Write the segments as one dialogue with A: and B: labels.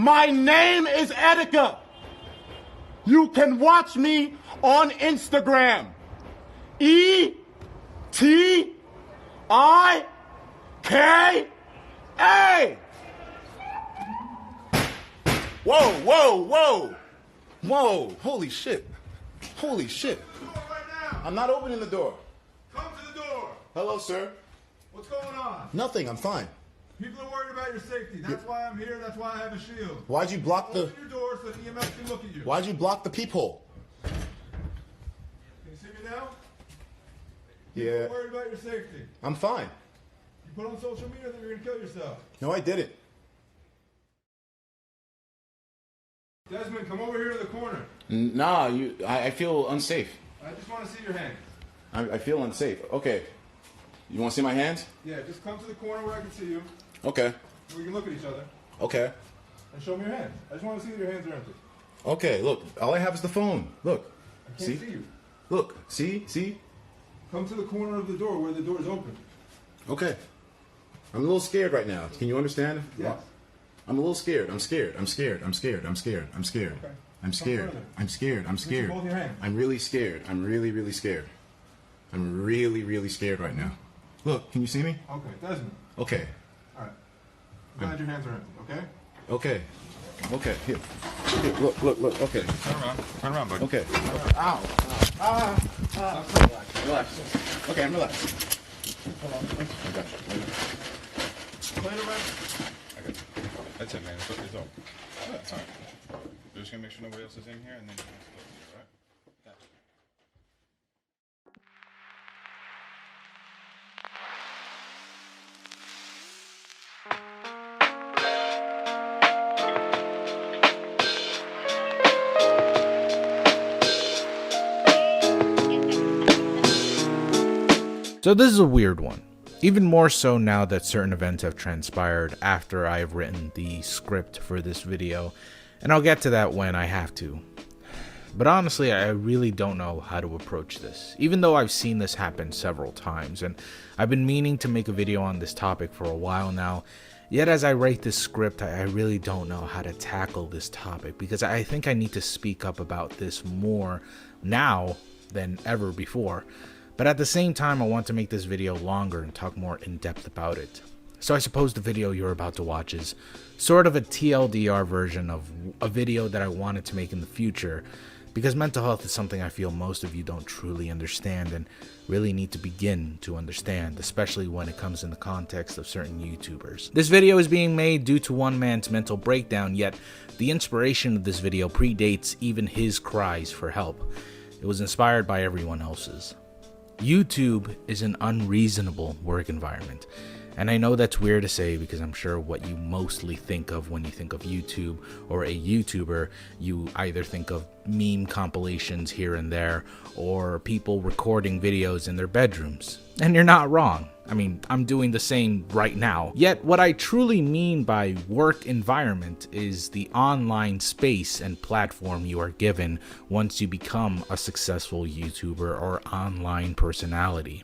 A: My name is Etika. You can watch me on Instagram. E-T-I-K-A. Whoa, whoa, whoa. Whoa, holy shit. Holy shit. I'm not opening the door.
B: Come to the door.
A: Hello, sir.
B: What's going on?
A: Nothing, I'm fine.
B: People are worried about your safety. That's why I'm here. That's why I have a shield.
A: Why'd you block the...
B: Open your door so the EMS can look at you.
A: Why'd you block the peephole?
B: Can you see me now?
A: Yeah.
B: People are worried about your safety.
A: I'm fine.
B: You put on social media that you're going to kill yourself.
A: No, I didn't.
B: Desmond, come over here to the corner.
A: Nah, I feel unsafe.
B: I just want to see your hands.
A: I feel unsafe. Okay. You want to see my hands?
B: Yeah, just come to the corner where I can see you.
A: Okay.
B: We can look at each other.
A: Okay.
B: And show me your hands. I just want to see that your hands are empty.
A: Okay, look. All I have is the phone. Look.
B: I can't see you.
A: Look. See?
B: Come to the corner of the door where the door is open.
A: Okay. I'm a little scared right now. Can you understand?
B: Yes.
A: I'm a little scared. I'm scared. I'm scared. I'm scared. I'm scared. I'm scared.
B: Okay.
A: I'm scared. I'm scared. I'm scared.
B: Both your hands.
A: I'm really scared. I'm really, really scared. I'm really, really scared right now. Look, can you see me?
B: Okay, Desmond.
A: Okay.
B: All right. I'm glad your hands are empty, okay?
A: Okay. Okay. Here. Look. Okay.
B: Turn around, buddy.
A: Okay. Ow. Relax. Okay, I'm relaxed.
B: Hold on.
A: I got you.
B: Play it around.
C: That's it, man. It's all. That's all right. We're just gonna make sure nobody else is in here, and then. All right. Gotcha.
D: So this is a weird one. Even more so now that certain events have transpired after I have written the script for this video, and I'll get to that when I have to. But honestly, I really don't know how to approach this, even though I've seen this happen several times, and I've been meaning to make a video on this topic for a while now. Yet as I write this script, I really don't know how to tackle this topic, because I think I need to speak up about this more now than ever before. But at the same time, I want to make this video longer and talk more in depth about it. So I suppose the video you're about to watch is sort of a TLDR version of a video that I wanted to make in the future, because mental health is something I feel most of you don't truly understand and really need to begin to understand, especially when it comes in the context of certain YouTubers. This video is being made due to one man's mental breakdown, yet the inspiration of this video predates even his cries for help. It was inspired by everyone else's. YouTube is an unreasonable work environment. And I know that's weird to say, because I'm sure what you mostly think of when you think of YouTube or a YouTuber, you either think of meme compilations here and there, or people recording videos in their bedrooms. And you're not wrong. I mean, I'm doing the same right now. Yet what I truly mean by work environment is the online space and platform you are given once you become a successful YouTuber or online personality.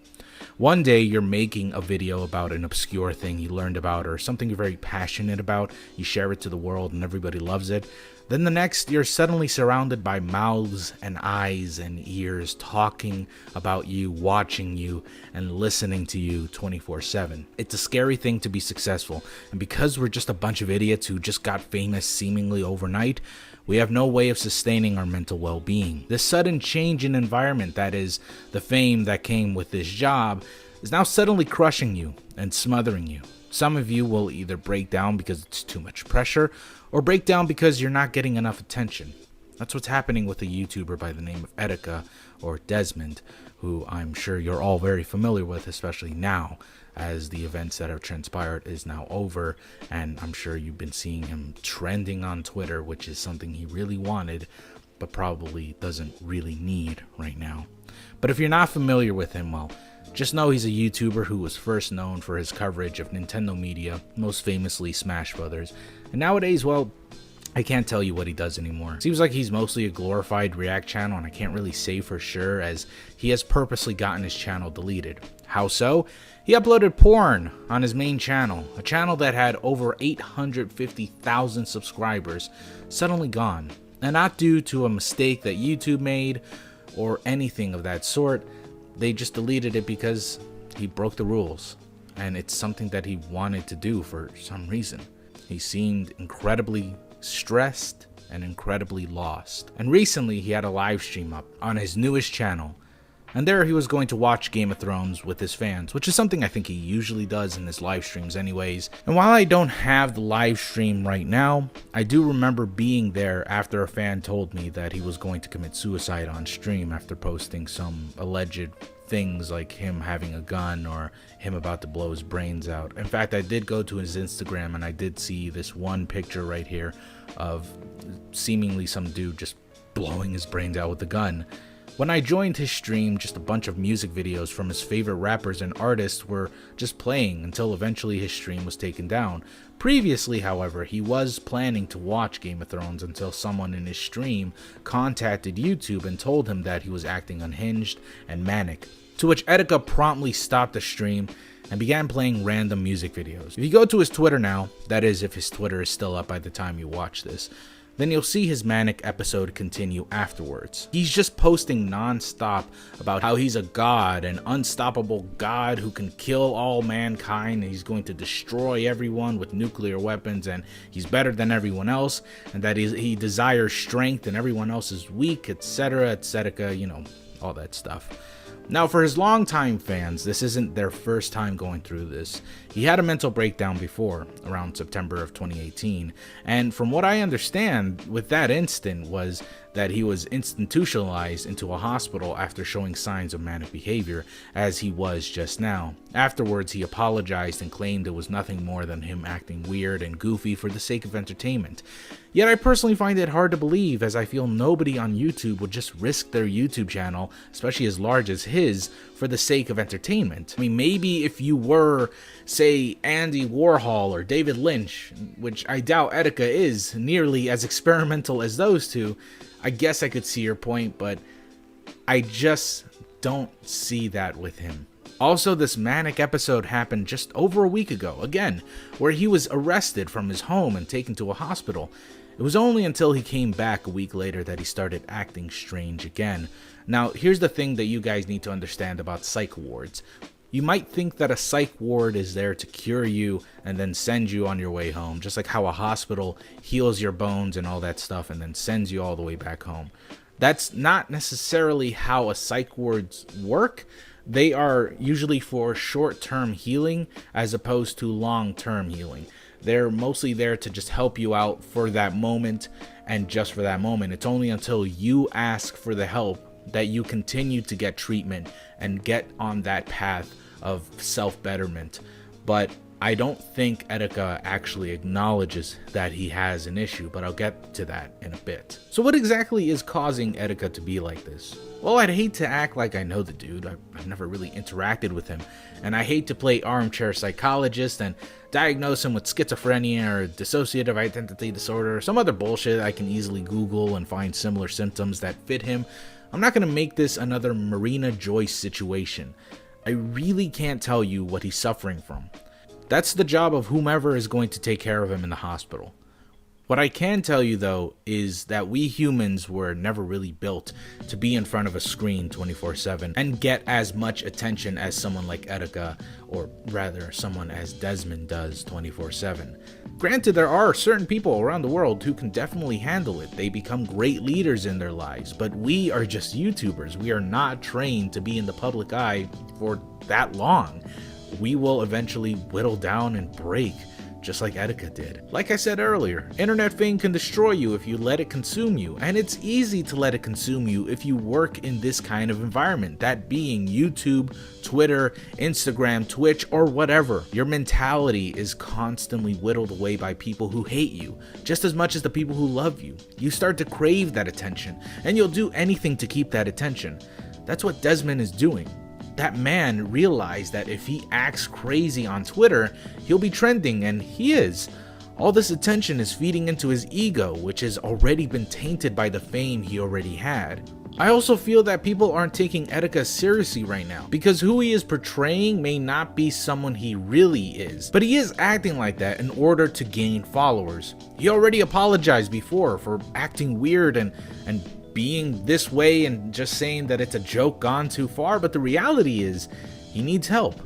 D: One day you're making a video about an obscure thing you learned about or something you're very passionate about, you share it to the world and everybody loves it. Then the next, you're suddenly surrounded by mouths and eyes and ears talking about you, watching you, and listening to you 24/7. It's a scary thing to be successful, and because we're just a bunch of idiots who just got famous seemingly overnight, we have no way of sustaining our mental well-being. This sudden change in environment, that is, the fame that came with this job, is now suddenly crushing you and smothering you. Some of you will either break down because it's too much pressure, or break down because you're not getting enough attention. That's what's happening with a YouTuber by the name of Etika, or Desmond, who I'm sure you're all very familiar with, especially now, as the events that have transpired is now over, and I'm sure you've been seeing him trending on Twitter, which is something he really wanted, but probably doesn't really need right now. But if you're not familiar with him, well, just know he's a YouTuber who was first known for his coverage of Nintendo media, most famously Smash Brothers, and nowadays, well, I can't tell you what he does anymore. Seems like he's mostly a glorified React channel, and I can't really say for sure as he has purposely gotten his channel deleted. How so? He uploaded porn on his main channel, a channel that had over 850,000 subscribers, suddenly gone. And not due to a mistake that YouTube made or anything of that sort. They just deleted it because he broke the rules, and it's something that he wanted to do for some reason. He seemed incredibly stressed and incredibly lost. And recently he had a live stream up on his newest channel, and there he was going to watch Game of Thrones with his fans, which is something I think he usually does in his live streams anyways. And while I don't have the live stream right now, I do remember being there after a fan told me that he was going to commit suicide on stream after posting some alleged things like him having a gun or him about to blow his brains out. In fact, I did go to his Instagram and I did see this one picture right here of seemingly some dude just blowing his brains out with a gun. When I joined his stream, just a bunch of music videos from his favorite rappers and artists were just playing until eventually his stream was taken down. Previously, however, he was planning to watch Game of Thrones until someone in his stream contacted YouTube and told him that he was acting unhinged and manic, to which Etika promptly stopped the stream and began playing random music videos. If you go to his Twitter now, that is if his Twitter is still up by the time you watch this, then you'll see his manic episode continue afterwards. He's just posting non-stop about how he's a god, an unstoppable god who can kill all mankind, and he's going to destroy everyone with nuclear weapons, and he's better than everyone else, and that he desires strength and everyone else is weak, etc., etc., you know, all that stuff. Now, for his longtime fans, this isn't their first time going through this. He had a mental breakdown before, around September of 2018, and from what I understand with that instant was that he was institutionalized into a hospital after showing signs of manic behavior, as he was just now. Afterwards, he apologized and claimed it was nothing more than him acting weird and goofy for the sake of entertainment. Yet I personally find it hard to believe, as I feel nobody on YouTube would just risk their YouTube channel, especially as large as his, for the sake of entertainment. I mean, maybe if you were, say, Andy Warhol or David Lynch, which I doubt Etika is nearly as experimental as those two, I guess I could see your point, but I just don't see that with him. Also, this manic episode happened just over a week ago, again, where he was arrested from his home and taken to a hospital. It was only until he came back a week later that he started acting strange again. Now, here's the thing that you guys need to understand about psych wards. You might think that a psych ward is there to cure you and then send you on your way home, just like how a hospital heals your bones and all that stuff and then sends you all the way back home. That's not necessarily how a psych wards work. They are usually for short-term healing as opposed to long-term healing. They're mostly there to just help you out for that moment and just for that moment. It's only until you ask for the help that you continue to get treatment and get on that path of self-betterment. But I don't think Etika actually acknowledges that he has an issue, but I'll get to that in a bit. So what exactly is causing Etika to be like this? Well, I'd hate to act like I know the dude. I've never really interacted with him, and I hate to play armchair psychologist and diagnose him with schizophrenia or dissociative identity disorder or some other bullshit I can easily Google and find similar symptoms that fit him. I'm not going to make this another Marina Joyce situation. I really can't tell you what he's suffering from. That's the job of whomever is going to take care of him in the hospital. What I can tell you, though, is that we humans were never really built to be in front of a screen 24/7 and get as much attention as someone like Etika, or rather someone as Desmond does 24/7. Granted, there are certain people around the world who can definitely handle it. They become great leaders in their lives, but we are just YouTubers. We are not trained to be in the public eye for that long. We will eventually whittle down and break, just like Etika did. Like I said earlier, internet fame can destroy you if you let it consume you, and it's easy to let it consume you if you work in this kind of environment, that being YouTube, Twitter, Instagram, Twitch, or whatever. Your mentality is constantly whittled away by people who hate you, just as much as the people who love you. You start to crave that attention, and you'll do anything to keep that attention. That's what Desmond is doing. That man realized that if he acts crazy on Twitter, he'll be trending, and he is. All this attention is feeding into his ego, which has already been tainted by the fame he already had. I also feel that people aren't taking Etika seriously right now, because who he is portraying may not be someone he really is, but he is acting like that in order to gain followers. He already apologized before for acting weird and being this way and just saying that it's a joke gone too far, but the reality is he needs help.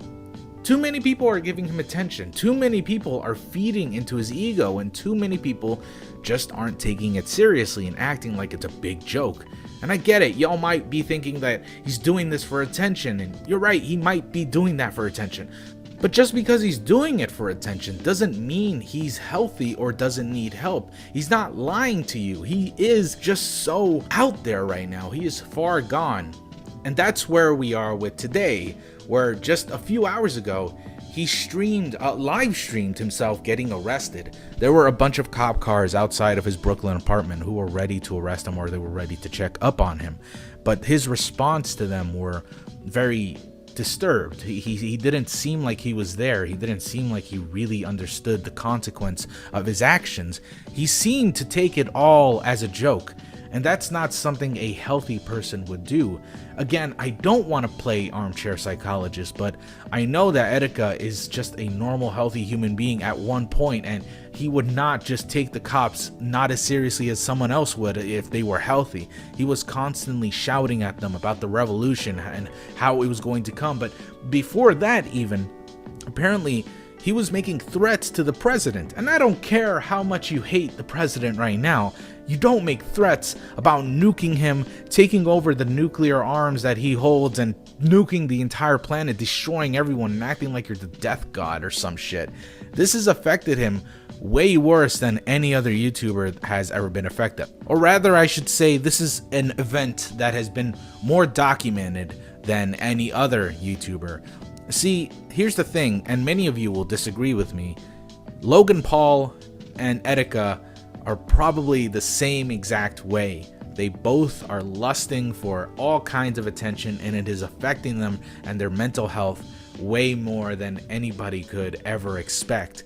D: Too many people are giving him attention, too many people are feeding into his ego, and too many people just aren't taking it seriously and acting like it's a big joke. And I get it, y'all might be thinking that he's doing this for attention, and you're right, he might be doing that for attention. But just because he's doing it for attention doesn't mean he's healthy or doesn't need help. He's not lying to you. He is just so out there right now. He is far gone. And that's where we are with today, where just a few hours ago, he live streamed himself getting arrested. There were a bunch of cop cars outside of his Brooklyn apartment who were ready to arrest him, or they were ready to check up on him. But his response to them were very disturbed. He didn't seem like he was there. He didn't seem like he really understood the consequence of his actions. He seemed to take it all as a joke. And that's not something a healthy person would do. Again, I don't want to play armchair psychologist, but I know that Etika is just a normal, healthy human being at one point, and he would not just take the cops not as seriously as someone else would if they were healthy. He was constantly shouting at them about the revolution and how it was going to come. But before that even, apparently, he was making threats to the president. And I don't care how much you hate the president right now, you don't make threats about nuking him, taking over the nuclear arms that he holds, and nuking the entire planet, destroying everyone, and acting like you're the death god or some shit. This has affected him way worse than any other YouTuber has ever been affected. Or rather, I should say, this is an event that has been more documented than any other YouTuber. See, here's the thing, and many of you will disagree with me. Logan Paul and Etika are probably the same exact way. They both are lusting for all kinds of attention, and it is affecting them and their mental health way more than anybody could ever expect.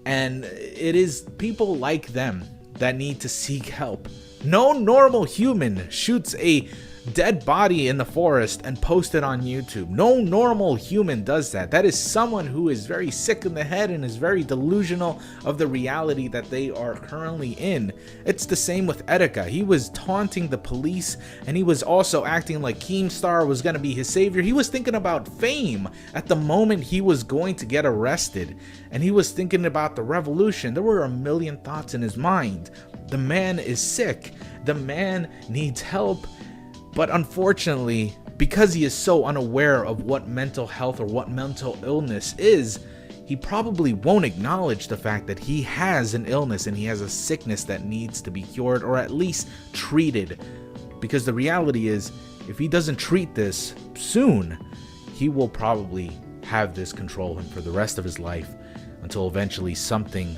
D: And it is people like them that need to seek help. No normal human shoots a dead body in the forest and post it on YouTube. No normal human does that. That is someone who is very sick in the head and is very delusional of the reality that they are currently in. It's the same with Etika. He was taunting the police, and he was also acting like Keemstar was going to be his savior. He was thinking about fame at the moment he was going to get arrested, and he was thinking about the revolution. There were a million thoughts in his mind. The man is sick. The man needs help. But unfortunately, because he is so unaware of what mental health or what mental illness is, he probably won't acknowledge the fact that he has an illness and he has a sickness that needs to be cured or at least treated. Because the reality is, if he doesn't treat this soon, he will probably have this control him for the rest of his life until eventually something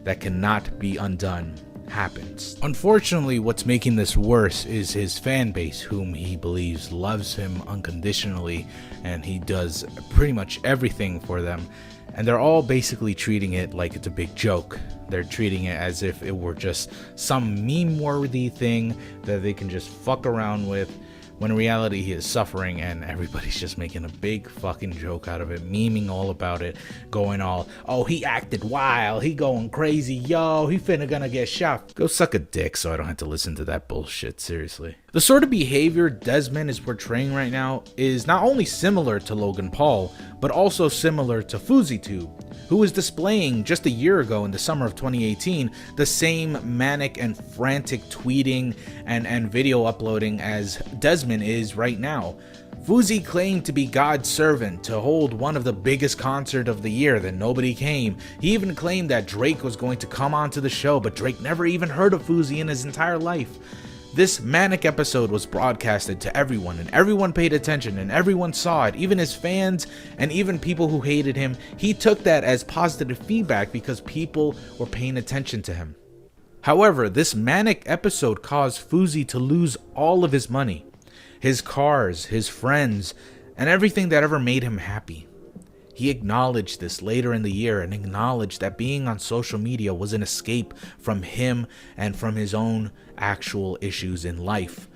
D: that cannot be undone happens. Unfortunately, what's making this worse is his fan base, whom he believes loves him unconditionally, and he does pretty much everything for them, and they're all basically treating it like it's a big joke. They're treating it as if it were just some meme-worthy thing that they can just fuck around with, when in reality he is suffering, and everybody's just making a big fucking joke out of it, memeing all about it, going all, oh, he acted wild, he going crazy, yo, he finna gonna get shot. Go suck a dick so I don't have to listen to that bullshit, seriously. The sort of behavior Desmond is portraying right now is not only similar to Logan Paul, but also similar to FouseyTube, who was displaying just a year ago in the summer of 2018 the same manic and frantic tweeting and video uploading as Desmond is right now. Fousey claimed to be God's servant, to hold one of the biggest concerts of the year, that nobody came. He even claimed that Drake was going to come onto the show, but Drake never even heard of Fousey in his entire life. This manic episode was broadcasted to everyone, and everyone paid attention, and everyone saw it, even his fans and even people who hated him. He took that as positive feedback because people were paying attention to him. However, this manic episode caused Fousey to lose all of his money, his cars, his friends, and everything that ever made him happy. He acknowledged this later in the year and acknowledged that being on social media was an escape from him and from his own actual issues in life.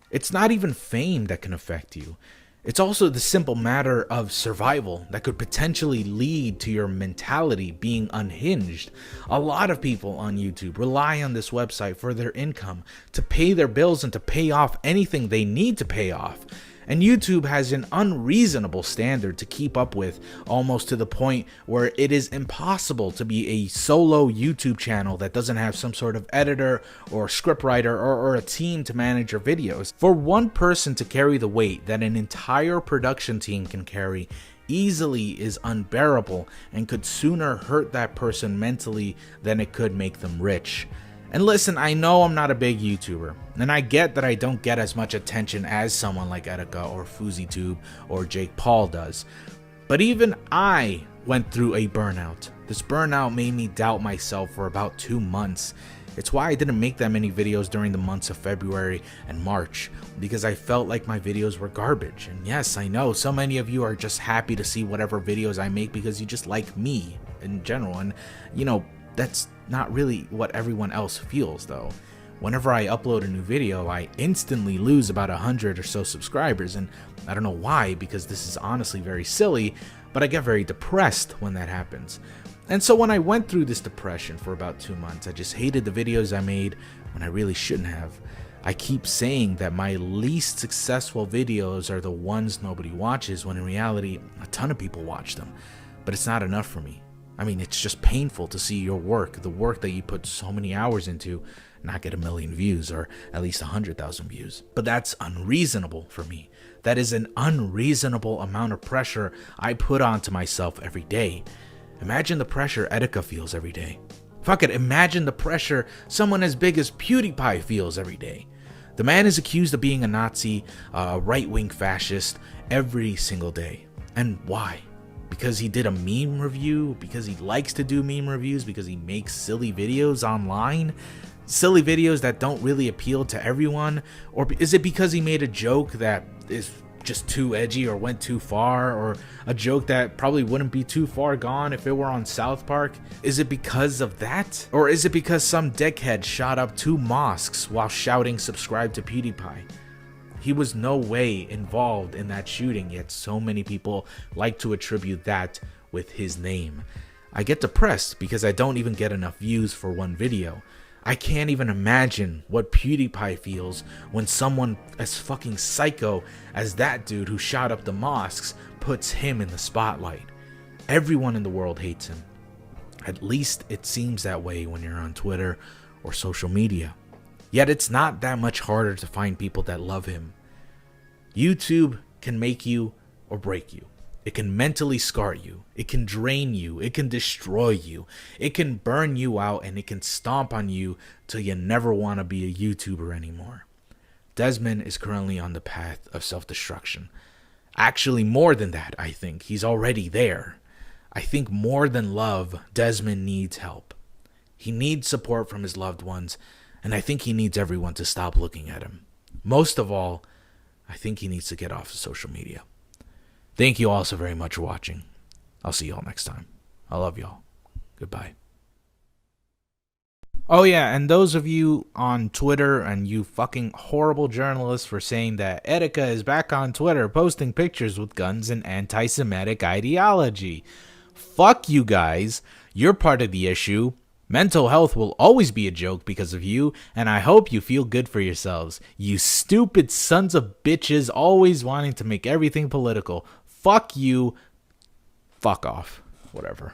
D: It's not even fame that can affect you. It's also the simple matter of survival that could potentially lead to your mentality being unhinged. A lot of people on YouTube rely on this website for their income, to pay their bills and to pay off anything they need to pay off. And YouTube has an unreasonable standard to keep up with, almost to the point where it is impossible to be a solo YouTube channel that doesn't have some sort of editor or scriptwriter or a team to manage your videos. For one person to carry the weight that an entire production team can carry easily is unbearable and could sooner hurt that person mentally than it could make them rich. And listen, I know I'm not a big YouTuber, and I get that I don't get as much attention as someone like Etika or FuzzyTube or Jake Paul does. But even I went through a burnout. This burnout made me doubt myself for about 2 months. It's why I didn't make that many videos during the months of February and March, because I felt like my videos were garbage. And yes, I know so many of you are just happy to see whatever videos I make because you just like me in general. And you know, that's not really what everyone else feels though. Whenever I upload a new video, I instantly lose about 100 or so subscribers, and I don't know why, because this is honestly very silly, but I get very depressed when that happens. And so when I went through this depression for about 2 months, I just hated the videos I made when I really shouldn't have. I keep saying that my least successful videos are the ones nobody watches, when in reality, a ton of people watch them. But it's not enough for me. I mean, it's just painful to see your work, the work that you put so many hours into, not get 1 million views or at least 100,000 views. But that's unreasonable for me. That is an unreasonable amount of pressure I put onto myself every day. Imagine the pressure Etika feels every day. Fuck it, imagine the pressure someone as big as PewDiePie feels every day. The man is accused of being a Nazi, a right-wing fascist, every single day. And why? Because he did a meme review? Because he likes to do meme reviews? Because he makes silly videos online? Silly videos that don't really appeal to everyone? Or is it because he made a joke that is just too edgy or went too far? Or a joke that probably wouldn't be too far gone if it were on South Park? Is it because of that? Or is it because some dickhead shot up 2 mosques while shouting subscribe to PewDiePie? He was no way involved in that shooting, yet so many people like to attribute that with his name. I get depressed because I don't even get enough views for one video. I can't even imagine what PewDiePie feels when someone as fucking psycho as that dude who shot up the mosques puts him in the spotlight. Everyone in the world hates him. At least it seems that way when you're on Twitter or social media. Yet it's not that much harder to find people that love him. YouTube can make you or break you. It can mentally scar you. It can drain you. It can destroy you. It can burn you out, and it can stomp on you till you never want to be a YouTuber anymore. Desmond is currently on the path of self-destruction. Actually, more than that, I think. He's already there. I think more than love, Desmond needs help. He needs support from his loved ones, and I think he needs everyone to stop looking at him. Most of all, I think he needs to get off of social media. Thank you all so very much for watching. I'll see y'all next time. I love y'all. Goodbye. Oh yeah, and those of you on Twitter and you fucking horrible journalists for saying that Etika is back on Twitter posting pictures with guns and anti-Semitic ideology. Fuck you guys. You're part of the issue. Mental health will always be a joke because of you, and I hope you feel good for yourselves. You stupid sons of bitches always wanting to make everything political. Fuck you. Fuck off. Whatever.